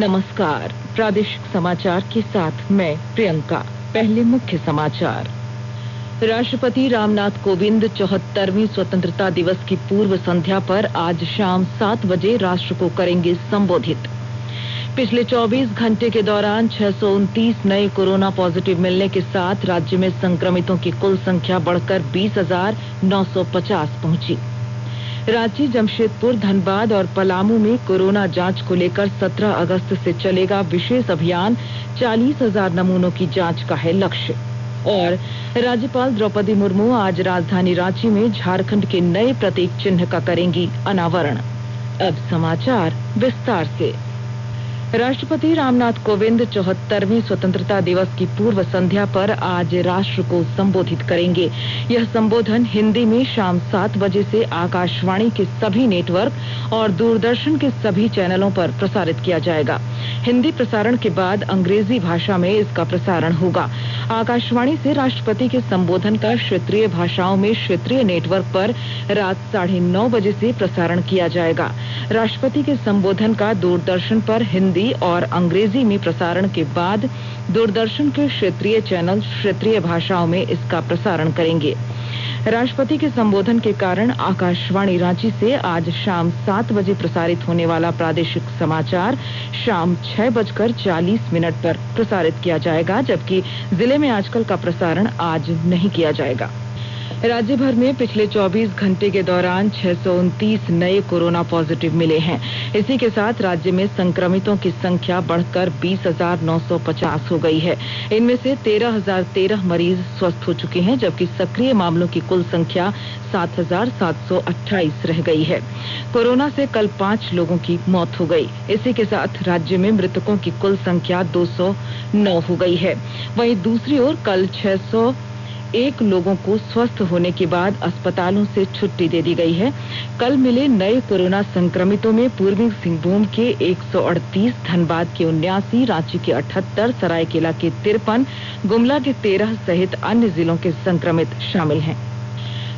नमस्कार। प्रादेशिक समाचार के साथ मैं प्रियंका। पहले मुख्य समाचार। राष्ट्रपति रामनाथ कोविंद 74वीं स्वतंत्रता दिवस की पूर्व संध्या पर आज शाम 7 बजे राष्ट्र को करेंगे संबोधित। पिछले 24 घंटे के दौरान 629 नए कोरोना पॉजिटिव मिलने के साथ राज्य में संक्रमितों की कुल संख्या बढ़कर 20,950 पहुंची। रांची, जमशेदपुर, धनबाद और पलामू में कोरोना जांच को लेकर 17 अगस्त से चलेगा विशेष अभियान। 40,000 नमूनों की जांच का है लक्ष्य। और राज्यपाल द्रौपदी मुर्मू आज राजधानी रांची में झारखंड के नए प्रतीक चिन्ह का करेंगी अनावरण। अब समाचार विस्तार से। राष्ट्रपति रामनाथ कोविंद 74वीं स्वतंत्रता दिवस की पूर्व संध्या पर आज राष्ट्र को संबोधित करेंगे। यह संबोधन हिंदी में शाम 7 बजे से आकाशवाणी के सभी नेटवर्क और दूरदर्शन के सभी चैनलों पर प्रसारित किया जाएगा। हिंदी प्रसारण के बाद अंग्रेजी भाषा में इसका प्रसारण होगा। आकाशवाणी से राष्ट्रपति के संबोधन का क्षेत्रीय भाषाओं में क्षेत्रीय नेटवर्क पर रात 9:30 बजे से प्रसारण किया जाएगा। राष्ट्रपति के संबोधन का दूरदर्शन पर हिंदी और अंग्रेजी में प्रसारण के बाद दूरदर्शन के क्षेत्रीय चैनल क्षेत्रीय भाषाओं में इसका प्रसारण करेंगे। राष्ट्रपति के संबोधन के कारण आकाशवाणी रांची से आज शाम 7 बजे प्रसारित होने वाला प्रादेशिक समाचार शाम 6:40 पर प्रसारित किया जाएगा, जबकि जिले में आजकल का प्रसारण आज नहीं किया जाएगा। राज्य भर में पिछले 24 घंटे के दौरान 629 नए कोरोना पॉजिटिव मिले हैं। इसी के साथ राज्य में संक्रमितों की संख्या बढ़कर 20,950 हो गई है। इनमें से 13,013 मरीज स्वस्थ हो चुके हैं, जबकि सक्रिय मामलों की कुल संख्या 7,728 रह गई है। कोरोना से कल 5 लोगों की मौत हो गई। इसी के साथ राज्य में मृतकों की कुल संख्या 209 हो गई है। वहीं दूसरी ओर कल 601 लोगों को स्वस्थ होने के बाद अस्पतालों से छुट्टी दे दी गई है। कल मिले नए कोरोना संक्रमितों में पूर्वी सिंहभूम के 138, धनबाद के 79, रांची के 78, सरायकेला के 53, गुमला के 13 सहित अन्य जिलों के संक्रमित शामिल हैं।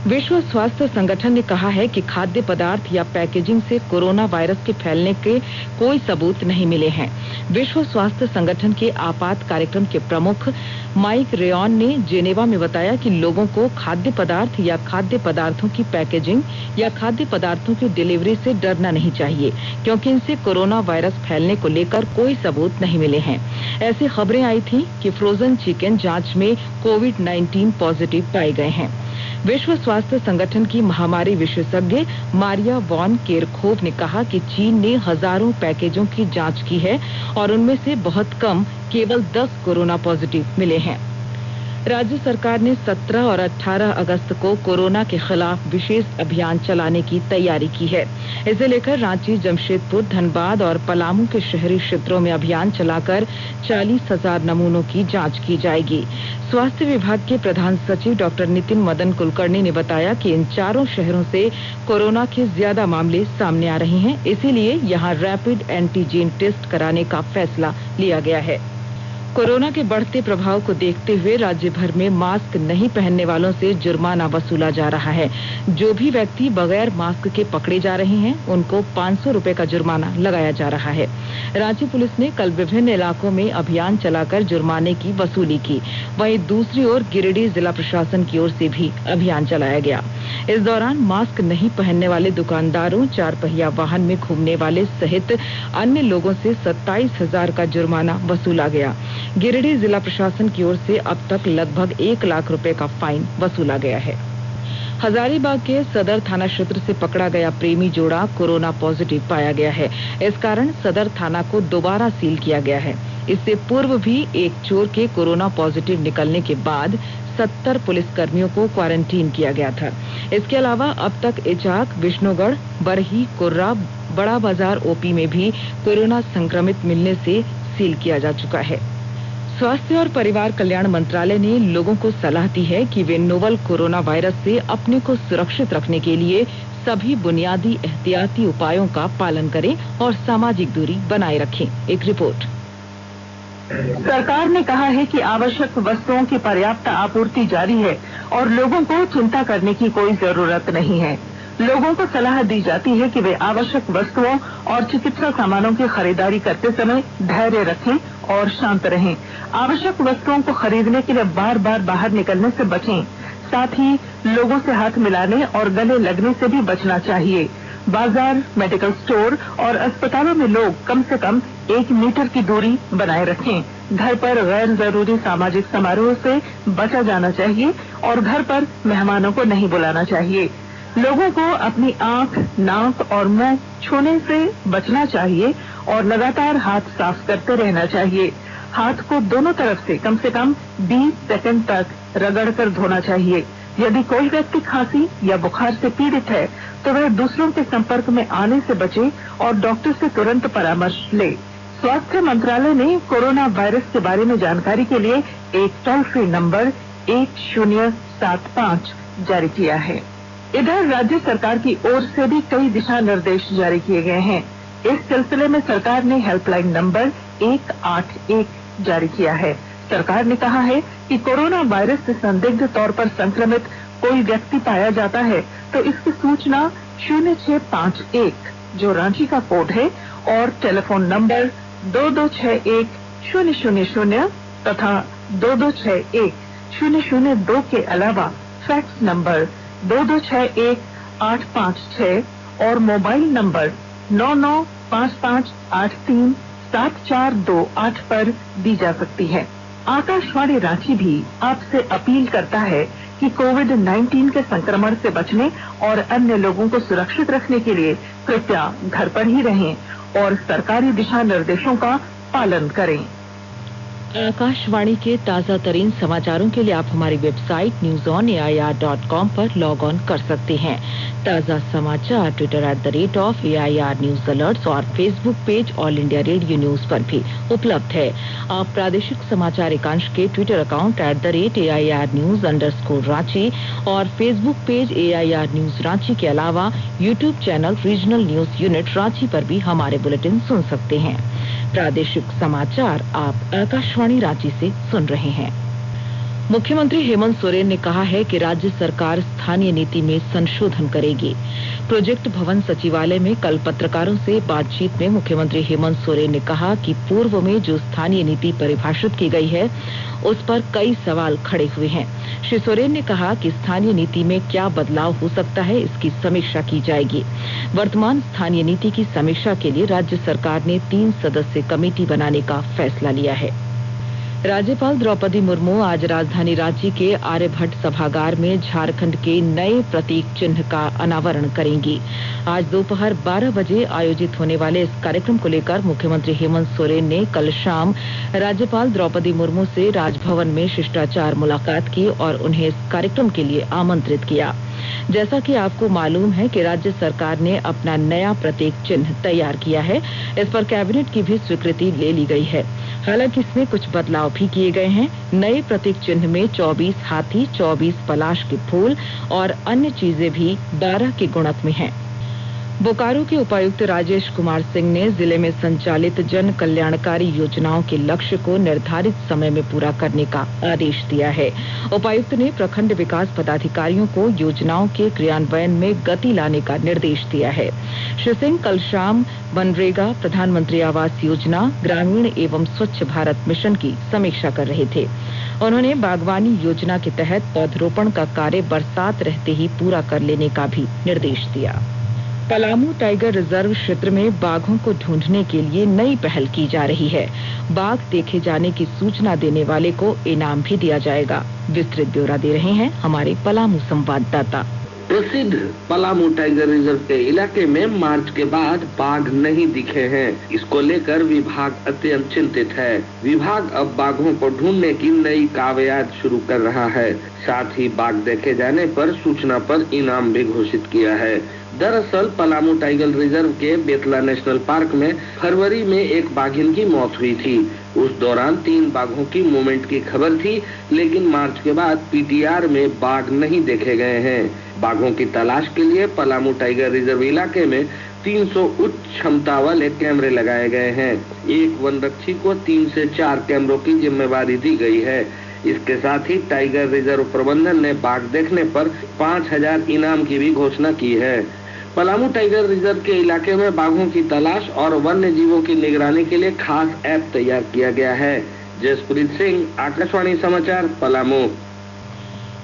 विश्व स्वास्थ्य संगठन ने कहा है कि खाद्य पदार्थ या पैकेजिंग से कोरोना वायरस के फैलने के कोई सबूत नहीं मिले हैं। विश्व स्वास्थ्य संगठन के आपात कार्यक्रम के प्रमुख माइक रेयॉन ने जेनेवा में बताया कि लोगों को खाद्य पदार्थ या खाद्य पदार्थों की पैकेजिंग या खाद्य पदार्थों की डिलीवरी से डरना नहीं चाहिए, क्योंकि इनसे कोरोना वायरस फैलने को लेकर कोई सबूत नहीं मिले हैं। ऐसी खबरें आई थी कि फ्रोजन चिकन जांच में कोविड-19 पॉजिटिव पाए गए हैं। विश्व स्वास्थ्य संगठन की महामारी विशेषज्ञ मारिया वॉन केरखोव ने कहा कि चीन ने हजारों पैकेजों की जांच की है और उनमें से बहुत कम, केवल 10 कोरोना पॉजिटिव मिले हैं। राज्य सरकार ने 17 और 18 अगस्त को कोरोना के खिलाफ विशेष अभियान चलाने की तैयारी की है। इसे लेकर रांची, जमशेदपुर, धनबाद और पलामू के शहरी क्षेत्रों में अभियान चलाकर 40,000 नमूनों की जांच की जाएगी। स्वास्थ्य विभाग के प्रधान सचिव डॉक्टर नितिन मदन कुलकर्णी ने बताया कि इन चारों शहरों से कोरोना के ज्यादा मामले सामने आ रहे हैं, इसीलिए यहां रैपिड एंटीजन टेस्ट कराने का फैसला लिया गया है। कोरोना के बढ़ते प्रभाव को देखते हुए राज्य भर में मास्क नहीं पहनने वालों से जुर्माना वसूला जा रहा है। जो भी व्यक्ति बगैर मास्क के पकड़े जा रहे हैं, उनको 500 रुपए का जुर्माना लगाया जा रहा है। रांची पुलिस ने कल विभिन्न इलाकों में अभियान चलाकर जुर्माने की वसूली की। वहीं दूसरी ओर गिरिडीह जिला प्रशासन की ओर से भी अभियान चलाया गया। इस दौरान मास्क नहीं पहनने वाले दुकानदारों, 4 पहिया वाहन में घूमने वाले सहित अन्य लोगों से 27,000 का जुर्माना वसूला गया। गिरिडीह जिला प्रशासन की ओर से अब तक लगभग 1 लाख रुपए का फाइन वसूला गया है। हजारीबाग के सदर थाना क्षेत्र से पकड़ा गया प्रेमी जोड़ा कोरोना पॉजिटिव पाया गया है। इस कारण सदर थाना को दोबारा सील किया गया है। इससे पूर्व भी एक चोर के कोरोना पॉजिटिव निकलने के बाद 70 पुलिसकर्मियों को क्वारंटीन किया गया था। इसके अलावा अब तक इचाक, विष्णुगढ़, बरही, कुर्रा, बड़ा बाजार ओपी में भी कोरोना संक्रमित मिलने से सील किया जा चुका है। स्वास्थ्य और परिवार कल्याण मंत्रालय ने लोगों को सलाह दी है कि वे नोवल कोरोना वायरस से अपने को सुरक्षित रखने के लिए सभी बुनियादी एहतियाती उपायों का पालन करें और सामाजिक दूरी बनाए रखें। एक रिपोर्ट। सरकार ने कहा है कि आवश्यक वस्तुओं की पर्याप्त आपूर्ति जारी है और लोगों को चिंता करने की कोई जरूरत नहीं है। लोगों को सलाह दी जाती है कि वे आवश्यक वस्तुओं और चिकित्सा सामानों की खरीदारी करते समय धैर्य रखें और शांत रहें। आवश्यक वस्तुओं को खरीदने के लिए बार बार बाहर निकलने से बचें। साथ ही लोगों से हाथ मिलाने और गले लगने से भी बचना चाहिए। बाजार, मेडिकल स्टोर और अस्पतालों में लोग कम से कम 1 मीटर की दूरी बनाए रखें। घर पर गैर जरूरी सामाजिक समारोह से बचा जाना चाहिए और घर पर मेहमानों को नहीं बुलाना चाहिए। लोगों को अपनी आंख, नाक और मुंह छूने से बचना चाहिए और लगातार हाथ साफ करते रहना चाहिए। हाथ को दोनों तरफ से कम 20 सेकंड तक रगड़कर धोना चाहिए। यदि कोई व्यक्ति खांसी या बुखार से पीड़ित है तो वह दूसरों के संपर्क में आने से बचे और डॉक्टर से तुरंत परामर्श ले। स्वास्थ्य मंत्रालय ने कोरोना वायरस के बारे में जानकारी के लिए एक टोल फ्री नंबर 1075 जारी किया है। इधर राज्य सरकार की ओर से भी कई दिशा निर्देश जारी किए गए हैं। इस सिलसिले में सरकार ने हेल्पलाइन नंबर 181 जारी किया है। सरकार ने कहा है कि कोरोना वायरस से संदिग्ध तौर पर संक्रमित कोई व्यक्ति पाया जाता है तो इसकी सूचना 0651 जो रांची का कोड है और टेलीफोन नंबर 2261-000 तथा 2261-002 के अलावा फैक्स नंबर 2261-856 और मोबाइल नंबर 9955837428 पर दी जा सकती है। आकाशवाणी रांची भी आपसे अपील करता है कि कोविड-19 के संक्रमण से बचने और अन्य लोगों को सुरक्षित रखने के लिए कृपया घर पर ही रहें और सरकारी दिशा निर्देशों का पालन करें। आकाशवाणी के ताजा तरीन समाचारों के लिए आप हमारी वेबसाइट newsonair.com पर लॉग ऑन कर सकते हैं। ताजा समाचार ट्विटर @AIR न्यूज अलर्ट्स और Facebook page all India radio news पर भी उपलब्ध है। आप प्रादेशिक समाचार एकांश के ट्विटर अकाउंट @AIR_News_Ranchi और Facebook page AIR news Ranchi के अलावा YouTube channel regional news unit Ranchi पर भी हमारे बुलेटिन सुन सकते हैं। प्रादेशिक समाचार आप आकाशवाणी रांची से सुन रहे हैं। मुख्यमंत्री हेमंत सोरेन ने कहा है कि राज्य सरकार स्थानीय नीति में संशोधन करेगी। प्रोजेक्ट भवन सचिवालय में कल पत्रकारों से बातचीत में मुख्यमंत्री हेमंत सोरेन ने कहा कि पूर्व में जो स्थानीय नीति परिभाषित की गई है उस पर कई सवाल खड़े हुए हैं। श्री सोरेन ने कहा कि स्थानीय नीति में क्या बदलाव हो सकता है, इसकी समीक्षा की जाएगी। वर्तमान स्थानीय नीति की समीक्षा के लिए राज्य सरकार ने 3 सदस्यीय कमेटी बनाने का फैसला लिया है। राज्यपाल द्रौपदी मुर्मू आज राजधानी रांची के आर्यभट्ट सभागार में झारखंड के नए प्रतीक चिन्ह का अनावरण करेंगी। आज दोपहर 12 बजे आयोजित होने वाले इस कार्यक्रम को लेकर मुख्यमंत्री हेमंत सोरेन ने कल शाम राज्यपाल द्रौपदी मुर्मू से राजभवन में शिष्टाचार मुलाकात की और उन्हें इस कार्यक्रम के लिए आमंत्रित किया। जैसा कि आपको मालूम है कि राज्य सरकार ने अपना नया प्रतीक चिन्ह तैयार किया है। इस पर कैबिनेट की भी स्वीकृति ले ली गई है। हालांकि इसमें कुछ बदलाव भी किए गए हैं। नए प्रतीक चिन्ह में 24 हाथी, 24 पलाश के फूल और अन्य चीजें भी 12 के गुणक में हैं। बोकारो के उपायुक्त राजेश कुमार सिंह ने जिले में संचालित जन कल्याणकारी योजनाओं के लक्ष्य को निर्धारित समय में पूरा करने का आदेश दिया है। उपायुक्त ने प्रखंड विकास पदाधिकारियों को योजनाओं के क्रियान्वयन में गति लाने का निर्देश दिया है। श्री सिंह कल शाम मनरेगा, प्रधानमंत्री आवास योजना, ग्रामीण एवं स्वच्छ भारत मिशन की समीक्षा कर रहे थे। उन्होंने बागवानी योजना के तहत पौधरोपण का कार्य बरसात रहते ही पूरा कर लेने का भी निर्देश दिया। पलामू टाइगर रिजर्व क्षेत्र में बाघों को ढूंढने के लिए नई पहल की जा रही है। बाघ देखे जाने की सूचना देने वाले को इनाम भी दिया जाएगा। विस्तृत ब्यौरा दे रहे हैं हमारे पलामू संवाददाता। प्रसिद्ध पलामू टाइगर रिजर्व के इलाके में मार्च के बाद बाघ नहीं दिखे हैं। इसको लेकर विभाग अत्यंत चिंतित है। विभाग अब बाघों को ढूंढने की नई कवायद शुरू कर रहा है। साथ ही बाघ देखे जाने पर सूचना पर इनाम भी घोषित किया है। दरअसल पलामू टाइगर रिजर्व के बेतला नेशनल पार्क में फरवरी में एक बाघिन की मौत हुई थी। उस दौरान 3 बाघों की मूवमेंट की खबर थी, लेकिन मार्च के बाद पीटीआर में बाघ नहीं देखे गए हैं। बाघों की तलाश के लिए पलामू टाइगर रिजर्व इलाके में 300 उच्च क्षमता वाले कैमरे लगाए गए हैं। एक वनरक्षी को 3 से 4 कैमरों की जिम्मेवारी दी गई है। इसके साथ ही टाइगर रिजर्व प्रबंधन ने बाघ देखने पर 5000 इनाम की भी घोषणा की है। पलामू टाइगर रिजर्व के इलाके में बाघों की तलाश और वन्य जीवों की निगरानी के लिए खास ऐप तैयार किया गया है। जसप्रीत सिंह, आकाशवाणी समाचार, पलामू।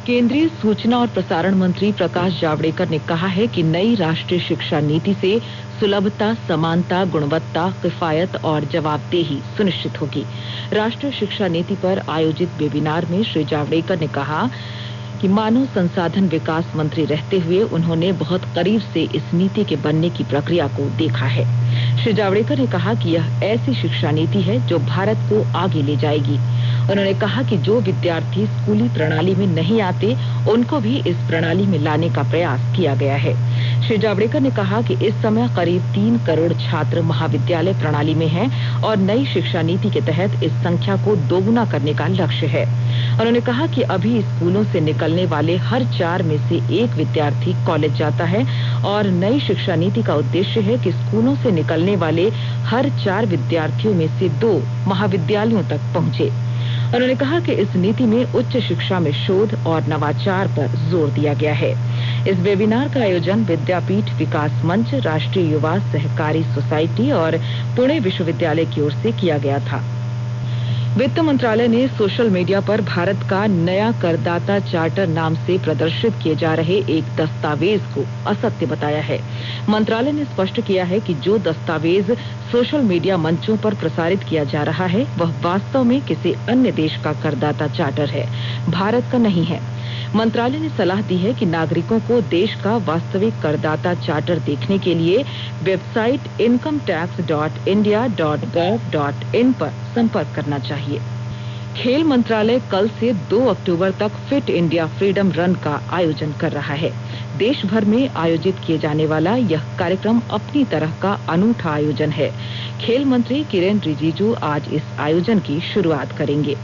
केंद्रीय सूचना और प्रसारण मंत्री प्रकाश जावड़ेकर ने कहा है कि नई राष्ट्रीय शिक्षा नीति से सुलभता, समानता, गुणवत्ता, किफायत और जवाबदेही सुनिश्चित होगी। राष्ट्रीय शिक्षा नीति पर आयोजित वेबिनार में श्री जावड़ेकर ने कहा कि मानव संसाधन विकास मंत्री रहते हुए उन्होंने बहुत करीब से इस नीति के बनने की प्रक्रिया को देखा है। श्री जावड़ेकर ने कहा कि यह ऐसी शिक्षा नीति है जो भारत को आगे ले जाएगी। उन्होंने कहा कि जो विद्यार्थी स्कूली प्रणाली में नहीं आते, उनको भी इस प्रणाली में लाने का प्रयास किया गया है। श्री जावड़ेकर ने कहा कि इस समय करीब 3 करोड़ छात्र महाविद्यालय प्रणाली में हैं और नई शिक्षा नीति के तहत इस संख्या को दोगुना करने का लक्ष्य है। उन्होंने कहा कि अभी स्कूलों से निकलने वाले हर 4 में से 1 विद्यार्थी कॉलेज जाता है और नई शिक्षा नीति का उद्देश्य है कि स्कूलों से निकलने वाले हर 4 विद्यार्थियों में से 2 महाविद्यालयों तक पहुंचे। उन्होंने कहा कि इस नीति में उच्च शिक्षा में शोध और नवाचार पर जोर दिया गया है। इस वेबिनार का आयोजन विद्यापीठ विकास मंच, राष्ट्रीय युवा सहकारी सोसाइटी और पुणे विश्वविद्यालय की ओर से किया गया था। वित्त मंत्रालय ने सोशल मीडिया पर भारत का नया करदाता चार्टर नाम से प्रदर्शित किए जा रहे एक दस्तावेज को असत्य बताया है। मंत्रालय ने स्पष्ट किया है कि जो दस्तावेज सोशल मीडिया मंचों पर प्रसारित किया जा रहा है वह वास्तव में किसी अन्य देश का करदाता चार्टर है, भारत का नहीं है। मंत्रालय ने सलाह दी है कि नागरिकों को देश का वास्तविक करदाता चार्टर देखने के लिए वेबसाइट incometax.india.gov.in पर संपर्क करना चाहिए। खेल मंत्रालय कल से 2 अक्टूबर तक फिट इंडिया फ्रीडम रन का आयोजन कर रहा है। देश भर में आयोजित किए जाने वाला यह कार्यक्रम अपनी तरह का अनूठा आयोजन है। खेल मंत्री किरेन रिजिजू आज इस आयोजन की शुरुआत करेंगे।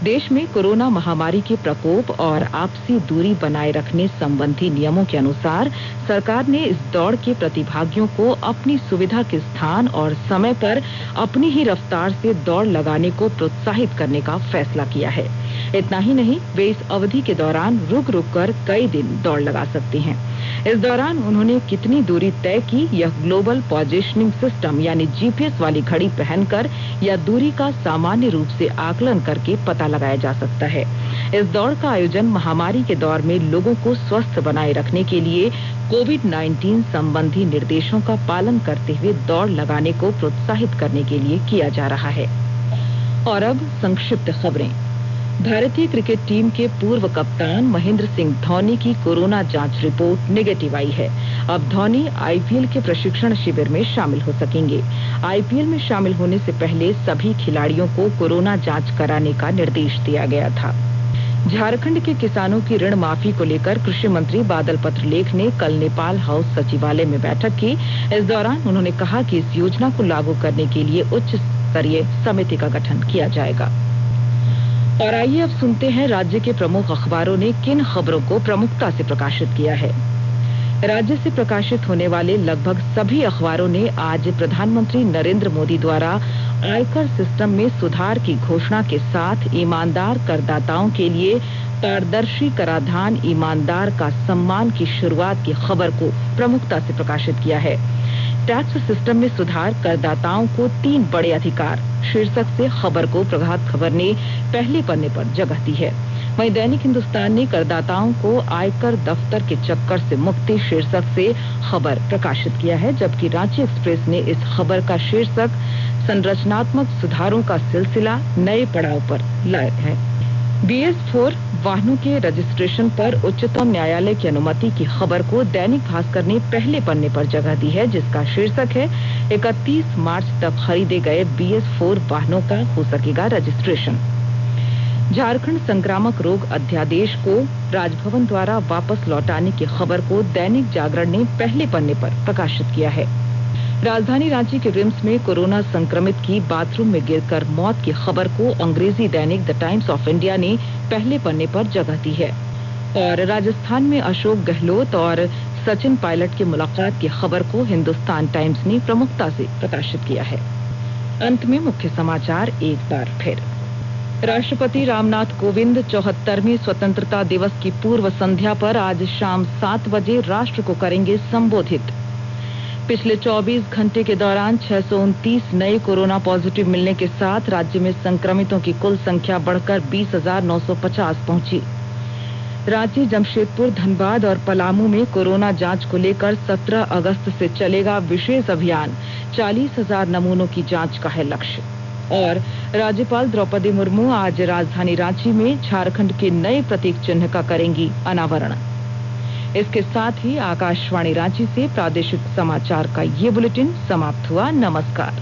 देश में कोरोना महामारी के प्रकोप और आपसी दूरी बनाए रखने संबंधी नियमों के अनुसार सरकार ने इस दौड़ के प्रतिभागियों को अपनी सुविधा के स्थान और समय पर अपनी ही रफ्तार से दौड़ लगाने को प्रोत्साहित करने का फैसला किया है। इतना ही नहीं, वे इस अवधि के दौरान रुक रुक कर कई दिन दौड़ लगा सकते हैं। इस दौरान उन्होंने कितनी दूरी तय की, यह ग्लोबल पोजिशनिंग सिस्टम यानी जीपीएस वाली घड़ी पहनकर या दूरी का सामान्य रूप से आकलन करके पता लगाया जा सकता है। इस दौड़ का आयोजन महामारी के दौर में लोगों को स्वस्थ बनाए रखने के लिए कोविड-19 संबंधी निर्देशों का पालन करते हुए दौड़ लगाने को प्रोत्साहित करने के लिए किया जा रहा है। और अब संक्षिप्त खबरें। भारतीय क्रिकेट टीम के पूर्व कप्तान महेंद्र सिंह धौनी की कोरोना जांच रिपोर्ट नेगेटिव आई है। अब धौनी आईपीएल के प्रशिक्षण शिविर में शामिल हो सकेंगे। आईपीएल में शामिल होने से पहले सभी खिलाड़ियों को कोरोना जांच कराने का निर्देश दिया गया था। झारखंड के किसानों की ऋण माफी को लेकर कृषि मंत्री बादल पत्रलेख ने कल नेपाल हाउस सचिवालय में बैठक की। इस दौरान उन्होंने कहा कि इस योजना को लागू करने के लिए उच्च स्तरीय समिति का गठन किया जाएगा। और आइए अब सुनते हैं राज्य के प्रमुख अखबारों ने किन खबरों को प्रमुखता से प्रकाशित किया है। राज्य से प्रकाशित होने वाले लगभग सभी अखबारों ने आज प्रधानमंत्री नरेंद्र मोदी द्वारा आयकर सिस्टम में सुधार की घोषणा के साथ ईमानदार करदाताओं के लिए पारदर्शी कराधान ईमानदार का सम्मान की शुरुआत की खबर को प्रमुखता से प्रकाशित किया है। टैक्स सिस्टम में सुधार, करदाताओं को 3 बड़े अधिकार शीर्षक से खबर को प्रभात खबर ने पहले पन्ने पर जगह दी है। वहीं दैनिक हिंदुस्तान ने करदाताओं को आयकर दफ्तर के चक्कर से मुक्ति शीर्षक से खबर प्रकाशित किया है, जबकि रांची एक्सप्रेस ने इस खबर का शीर्षक संरचनात्मक सुधारों का सिलसिला नए पड़ाव पर लाया है। BS4 वाहनों के रजिस्ट्रेशन पर उच्चतम न्यायालय की अनुमति की खबर को दैनिक भास्कर ने पहले पन्ने पर जगह दी है, जिसका शीर्षक है 31 मार्च तक खरीदे गए BS4 वाहनों का हो सकेगा रजिस्ट्रेशन। झारखंड संक्रामक रोग अध्यादेश को राजभवन द्वारा वापस लौटाने की खबर को दैनिक जागरण ने पहले पन्ने पर प्रकाशित किया है। राजधानी रांची के रिम्स में कोरोना संक्रमित की बाथरूम में गिरकर मौत की खबर को अंग्रेजी दैनिक द टाइम्स ऑफ इंडिया ने पहले पन्ने पर जगह दी है। और राजस्थान में अशोक गहलोत और सचिन पायलट की मुलाकात की खबर को हिंदुस्तान टाइम्स ने प्रमुखता से प्रकाशित किया है। अंत में मुख्य समाचार एक बार फिर। राष्ट्रपति रामनाथ कोविंद 74वें स्वतंत्रता दिवस की पूर्व संध्या पर आज शाम 7 बजे राष्ट्र को करेंगे संबोधित। पिछले 24 घंटे के दौरान 629 नए कोरोना पॉजिटिव मिलने के साथ राज्य में संक्रमितों की कुल संख्या बढ़कर 20,950 पहुंची। रांची, जमशेदपुर, धनबाद और पलामू में कोरोना जांच को लेकर 17 अगस्त से चलेगा विशेष अभियान। 40,000 नमूनों की जांच का है लक्ष्य। और राज्यपाल द्रौपदी मुर्मू आज राजधानी रांची में झारखंड के नए प्रतीक चिन्ह का करेंगी अनावरण। इसके साथ ही आकाशवाणी रांची से प्रादेशिक समाचार का ये बुलेटिन समाप्त हुआ। नमस्कार।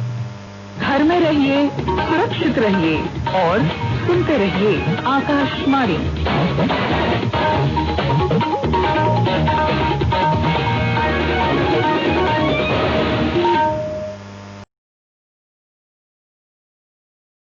घर में रहिए, सुरक्षित रहिए और सुनते रहिए आकाशवाणी।